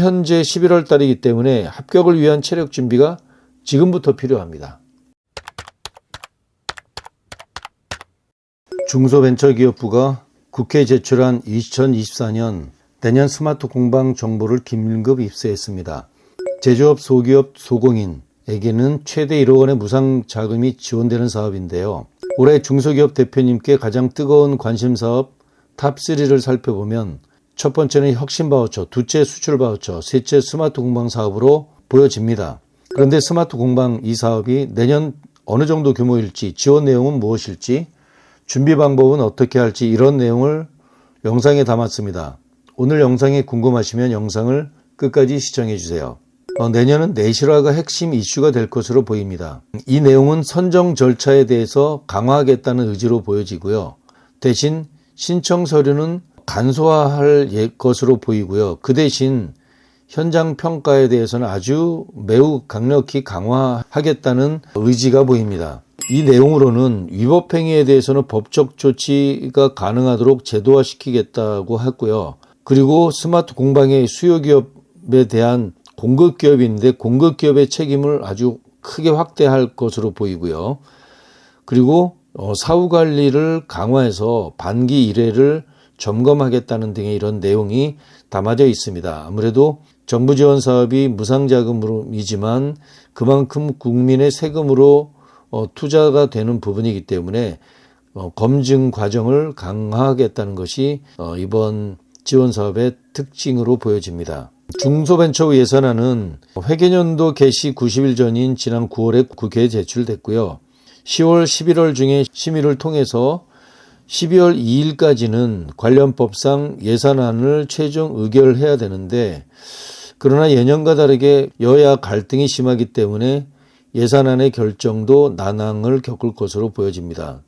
현재 11월 달이기 때문에 합격을 위한 체력 준비가 지금부터 필요합니다. 중소벤처기업부가 국회에 제출한 2024년 내년 스마트 공방 정보를 긴급 입수했습니다. 제조업, 소기업, 소공인에게는 최대 1억 원의 무상 자금이 지원되는 사업인데요. 올해 중소기업 대표님께 가장 뜨거운 관심 사업 탑3를 살펴보면 첫 번째는 혁신 바우처, 둘째 수출 바우처, 셋째 스마트 공방 사업으로 보여집니다. 그런데 스마트 공방 이 사업이 내년 어느 정도 규모일지, 지원 내용은 무엇일지, 준비 방법은 어떻게 할지 이런 내용을 영상에 담았습니다. 오늘 영상이 궁금하시면 영상을 끝까지 시청해 주세요. 내년은 내실화가 핵심 이슈가 될 것으로 보입니다. 이 내용은 선정 절차에 대해서 강화하겠다는 의지로 보여지고요. 대신 신청 서류는 간소화할 것으로 보이고요. 그 대신 현장 평가에 대해서는 아주 매우 강력히 강화하겠다는 의지가 보입니다. 이 내용으로는 위법 행위에 대해서는 법적 조치가 가능하도록 제도화시키겠다고 했고요. 그리고 스마트 공방의 수요 기업에 대한 공급 기업인데 공급 기업의 책임을 아주 크게 확대할 것으로 보이고요. 그리고 사후 관리를 강화해서 반기 1회를 점검하겠다는 등의 이런 내용이 담아져 있습니다. 아무래도 정부 지원 사업이 무상자금이지만 그만큼 국민의 세금으로 투자가 되는 부분이기 때문에 검증 과정을 강화하겠다는 것이 이번 지원 사업의 특징으로 보여집니다. 중소벤처 예산안은 회계년도 개시 90일 전인 지난 9월에 국회에 제출됐고요. 10월, 11월 중에 심의를 통해서 12월 2일까지는 관련 법상 예산안을 최종 의결해야 되는데 그러나 예년과 다르게 여야 갈등이 심하기 때문에 예산안의 결정도 난항을 겪을 것으로 보여집니다.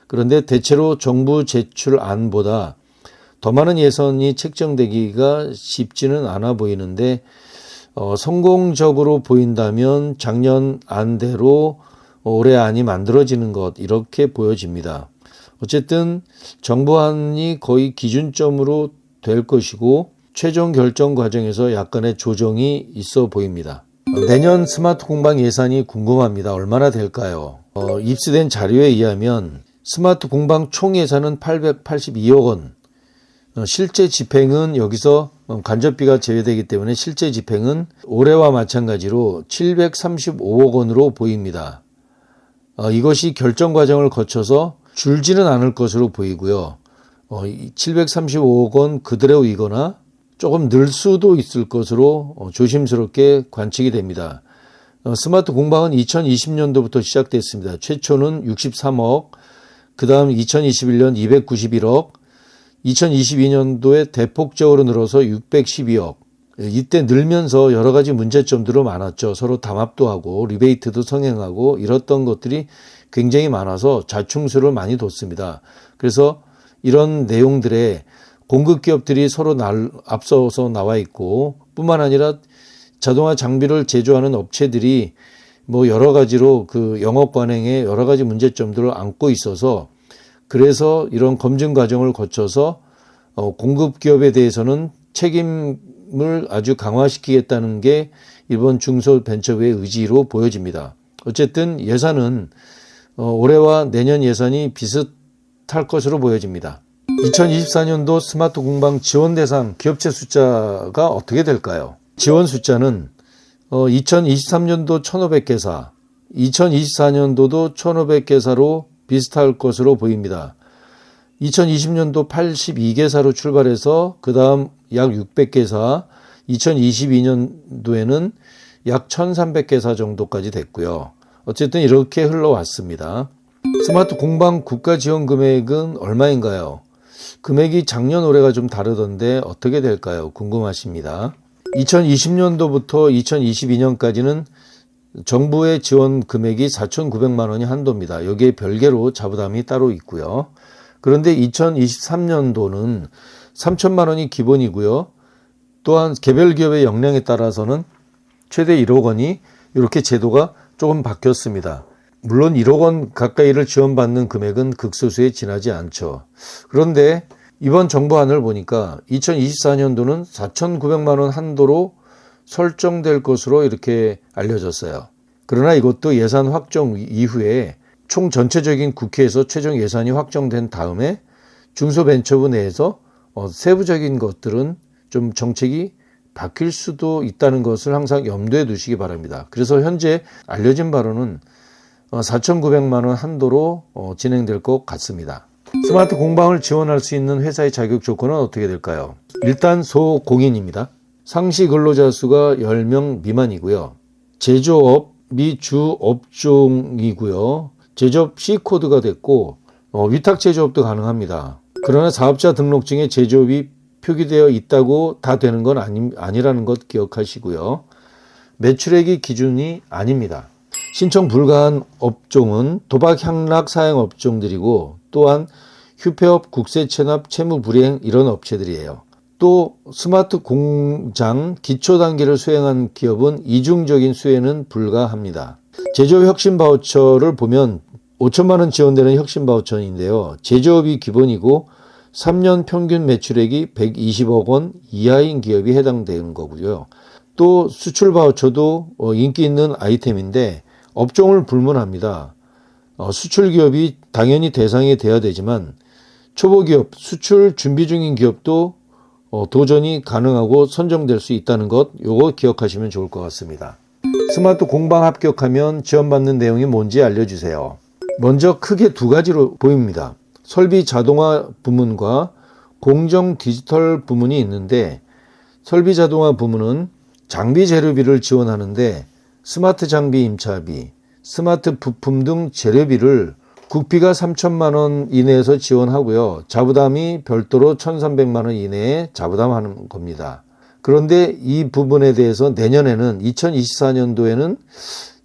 그런데 대체로 정부 제출안보다 더 많은 예산이 책정되기가 쉽지는 않아 보이는데 성공적으로 보인다면 작년 안대로 올해 안이 만들어지는 것 이렇게 보여집니다. 어쨌든 정부안이 거의 기준점으로 될 것이고 최종 결정 과정에서 약간의 조정이 있어 보입니다. 내년 스마트 공방 예산이 궁금합니다. 얼마나 될까요? 입수된 자료에 의하면 스마트 공방 총 예산은 882억 원, 실제 집행은 여기서 간접비가 제외되기 때문에 실제 집행은 올해와 마찬가지로 735억 원으로 보입니다. 이것이 결정 과정을 거쳐서 줄지는 않을 것으로 보이고요. 735억 원 그대로이거나 조금 늘 수도 있을 것으로 조심스럽게 관측이 됩니다. 스마트 공방은 2020년도부터 시작됐습니다. 최초는 63억, 그 다음 2021년 291억, 2022년도에 대폭적으로 늘어서 612억. 이때 늘면서 여러 가지 문제점들도 많았죠. 서로 담합도 하고 리베이트도 성행하고 이랬던 것들이 굉장히 많아서 자충수를 많이 뒀습니다. 그래서 이런 내용들에 공급 기업들이 서로 앞서서 나와 있고 뿐만 아니라 자동화 장비를 제조하는 업체들이 여러 가지로 그 영업 관행에 여러 가지 문제점들을 안고 있어서 그래서 이런 검증 과정을 거쳐서 공급 기업에 대해서는 책임을 아주 강화시키겠다는 게 이번 중소벤처부의 의지로 보여집니다. 어쨌든 예산은 올해와 내년 예산이 비슷할 것으로 보여집니다. 2024년도 스마트 공방 지원 대상 기업체 숫자가 어떻게 될까요? 지원 숫자는 2023년도 1,500개사, 2024년도도 1,500개사로 비슷할 것으로 보입니다. 2020년도 82개사로 출발해서 그 다음 약 600개사, 2022년도에는 약 1,300개사 정도까지 됐고요. 어쨌든 이렇게 흘러왔습니다. 스마트 공방 국가 지원 금액은 얼마인가요? 금액이 작년 올해가 좀 다르던데 어떻게 될까요? 궁금하십니다. 2020년도부터 2022년까지는 정부의 지원 금액이 4,900만 원이 한도입니다. 여기에 별개로 자부담이 따로 있고요. 그런데 2023년도는 3천만 원이 기본이고요. 또한 개별 기업의 역량에 따라서는 최대 1억 원이 이렇게 제도가 조금 바뀌었습니다. 물론 1억 원 가까이를 지원받는 금액은 극소수에 지나지 않죠. 그런데 이번 정부안을 보니까 2024년도는 4,900만 원 한도로 설정될 것으로 이렇게 알려졌어요. 그러나 이것도 예산 확정 이후에 총 전체적인 국회에서 최종 예산이 확정된 다음에 중소벤처부 내에서 세부적인 것들은 좀 정책이 바뀔 수도 있다는 것을 항상 염두에 두시기 바랍니다. 그래서 현재 알려진 바로는 4,900만 원 한도로 진행될 것 같습니다. 스마트 공방을 지원할 수 있는 회사의 자격 조건은 어떻게 될까요? 일단 소공인입니다. 상시 근로자 수가 10명 미만이고요. 제조업이 주 업종이고요. 제조업 C코드가 됐고 위탁 제조업도 가능합니다. 그러나 사업자 등록증에 제조업이 표기되어 있다고 다 되는 건 아니라는 것 기억하시고요. 매출액이 기준이 아닙니다. 신청 불가한 업종은 도박, 향락, 사행 업종들이고 또한 휴폐업, 국세체납, 채무불이행 이런 업체들이에요. 또 스마트 공장 기초 단계를 수행한 기업은 이중적인 수혜는 불가합니다. 제조업 혁신 바우처를 보면 5천만 원 지원되는 혁신 바우처인데요. 제조업이 기본이고 3년 평균 매출액이 120억 원 이하인 기업이 해당되는 거고요. 또 수출 바우처도 인기 있는 아이템인데 업종을 불문합니다. 수출 기업이 당연히 대상이 돼야 되지만 초보 기업, 수출 준비 중인 기업도 도전이 가능하고 선정될 수 있다는 것, 요거 기억하시면 좋을 것 같습니다. 스마트 공방 합격하면 지원받는 내용이 뭔지 알려주세요. 먼저 크게 두 가지로 보입니다. 설비 자동화 부문과 공정 디지털 부문이 있는데 설비 자동화 부문은 장비 재료비를 지원하는데 스마트 장비 임차비, 스마트 부품 등 재료비를 국비가 3천만 원 이내에서 지원하고요. 자부담이 별도로 1,300만 원 이내에 자부담하는 겁니다. 그런데 이 부분에 대해서 내년에는 2024년도에는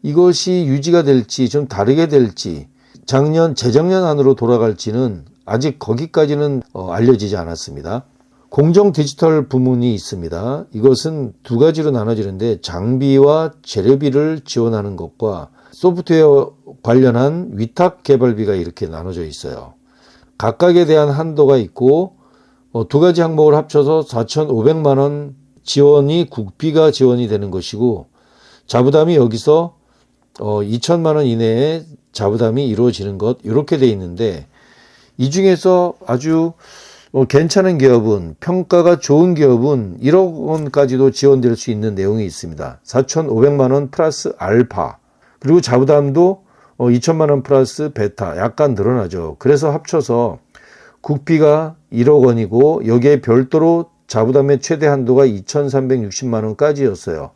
이것이 유지가 될지 좀 다르게 될지 재작년 안으로 돌아갈지는 아직 거기까지는 알려지지 않았습니다. 공정 디지털 부문이 있습니다. 이것은 두 가지로 나눠지는데 장비와 재료비를 지원하는 것과 소프트웨어 관련한 위탁 개발비가 이렇게 나눠져 있어요. 각각에 대한 한도가 있고 두 가지 항목을 합쳐서 4,500만 원 지원이 국비가 지원이 되는 것이고 자부담이 여기서 2천만 원 이내에 자부담이 이루어지는 것 이렇게 돼 있는데 이 중에서 아주 괜찮은 기업은 평가가 좋은 기업은 1억 원까지도 지원될 수 있는 내용이 있습니다. 4,500만 원 플러스 알파 그리고 자부담도 2천만 원 플러스 베타 약간 늘어나죠. 그래서 합쳐서 국비가 1억 원이고 여기에 별도로 자부담의 최대 한도가 2,360만 원까지였어요.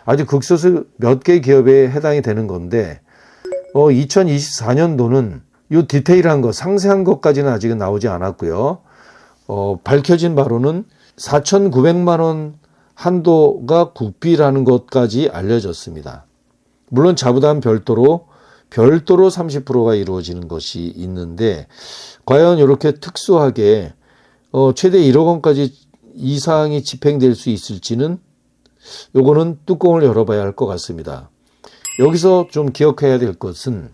아주 극소수 몇 개 기업에 해당이 되는 건데 2024년도는 이 디테일한 것, 상세한 것까지는 아직은 나오지 않았고요. 밝혀진 바로는 4,900만 원 한도가 국비라는 것까지 알려졌습니다. 물론 자부담 별도로 30%가 이루어지는 것이 있는데 과연 이렇게 특수하게 최대 1억 원까지 이상이 집행될 수 있을지는 요거는 뚜껑을 열어봐야 할 것 같습니다. 여기서 좀 기억해야 될 것은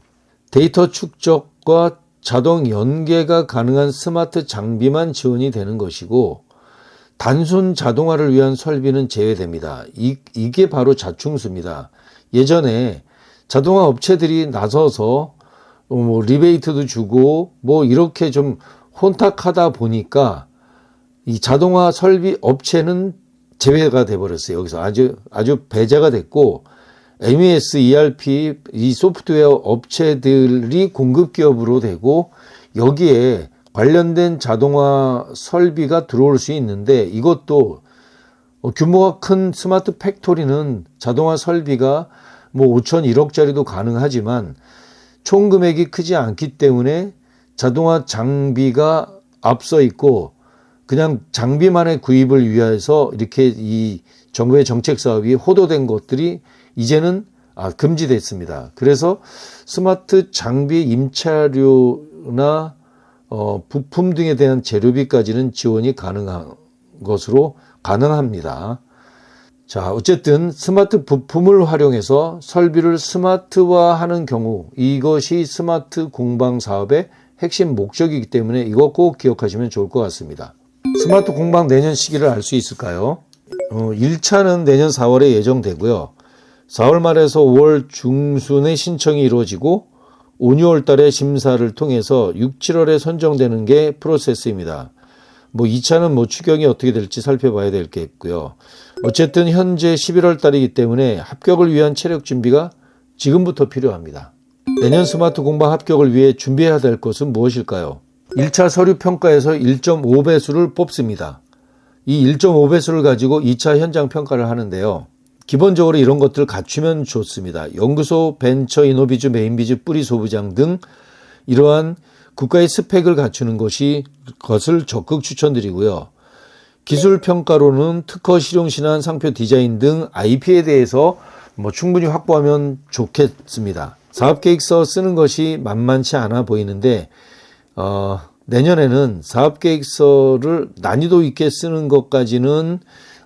데이터 축적과 자동 연계가 가능한 스마트 장비만 지원이 되는 것이고 단순 자동화를 위한 설비는 제외됩니다. 이게 바로 자충수입니다. 예전에 자동화 업체들이 나서서 리베이트도 주고 이렇게 좀 혼탁하다 보니까 이 자동화 설비 업체는 제외가 돼 버렸어요. 여기서 아주 배제가 됐고 MES, ERP 이 소프트웨어 업체들이 공급 기업으로 되고 여기에 관련된 자동화 설비가 들어올 수 있는데 이것도 규모가 큰 스마트 팩토리는 자동화 설비가 5천 1억짜리도 가능하지만 총 금액이 크지 않기 때문에 자동화 장비가 앞서 있고 그냥 장비만의 구입을 위해서 이렇게 이 정부의 정책 사업이 호도된 것들이 이제는 금지됐습니다. 그래서 스마트 장비 임차료나 부품 등에 대한 재료비까지는 지원이 가능한 것으로 가능합니다. 자, 어쨌든 스마트 부품을 활용해서 설비를 스마트화하는 경우 이것이 스마트 공방 사업의 핵심 목적이기 때문에 이거 꼭 기억하시면 좋을 것 같습니다. 스마트 공방 내년 시기를 알 수 있을까요? 1차는 내년 4월에 예정되고요. 4월 말에서 5월 중순에 신청이 이루어지고 5, 6월 달에 심사를 통해서 6, 7월에 선정되는 게 프로세스입니다. 2차는 추경이 어떻게 될지 살펴봐야 될 게 있고요. 어쨌든 현재 11월 달이기 때문에 합격을 위한 체력 준비가 지금부터 필요합니다. 내년 스마트 공방 합격을 위해 준비해야 될 것은 무엇일까요? 1차 서류 평가에서 1.5배수를 뽑습니다. 이 1.5배수를 가지고 2차 현장 평가를 하는데요. 기본적으로 이런 것들을 갖추면 좋습니다. 연구소, 벤처, 이노비즈, 메인비즈, 뿌리 소부장 등 이러한 국가의 스펙을 갖추는 것을 적극 추천드리고요. 기술 평가로는 특허, 실용 신안, 상표 디자인 등 IP에 대해서 충분히 확보하면 좋겠습니다. 사업계획서 쓰는 것이 만만치 않아 보이는데 내년에는 사업계획서를 난이도 있게 쓰는 것까지는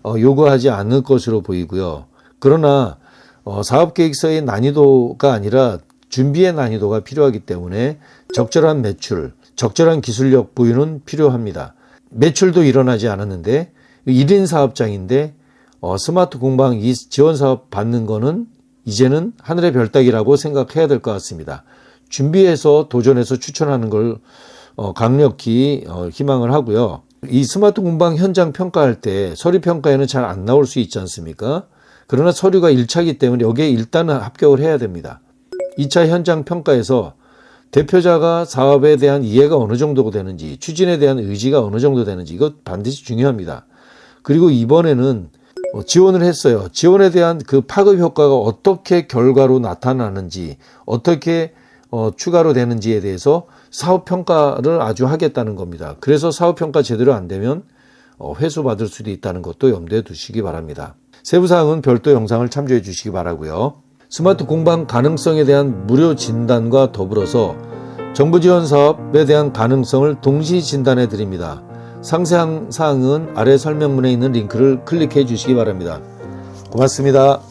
요구하지 않을 것으로 보이고요. 그러나 사업계획서의 난이도가 아니라 준비의 난이도가 필요하기 때문에 적절한 매출, 적절한 기술력 보유는 필요합니다. 매출도 일어나지 않았는데 1인 사업장인데 스마트 공방 지원 사업 받는 거는 이제는 하늘의 별따기라고 생각해야 될 것 같습니다. 준비해서 도전해서 추천하는 걸 강력히 희망을 하고요. 이 스마트 공방 현장 평가할 때 서류 평가에는 잘 안 나올 수 있지 않습니까? 그러나 서류가 1차이기 때문에 여기에 일단은 합격을 해야 됩니다. 2차 현장 평가에서 대표자가 사업에 대한 이해가 어느 정도 되는지, 추진에 대한 의지가 어느 정도 되는지 이것 반드시 중요합니다. 그리고 이번에는 지원을 했어요. 지원에 대한 그 파급 효과가 어떻게 결과로 나타나는지, 어떻게 추가로 되는지에 대해서 사업평가를 아주 하겠다는 겁니다. 그래서 사업평가 제대로 안 되면 회수받을 수도 있다는 것도 염두에 두시기 바랍니다. 세부사항은 별도 영상을 참조해 주시기 바라고요. 스마트 공방 가능성에 대한 무료 진단과 더불어서 정부 지원 사업에 대한 가능성을 동시 진단해 드립니다. 상세한 사항은 아래 설명문에 있는 링크를 클릭해 주시기 바랍니다. 고맙습니다.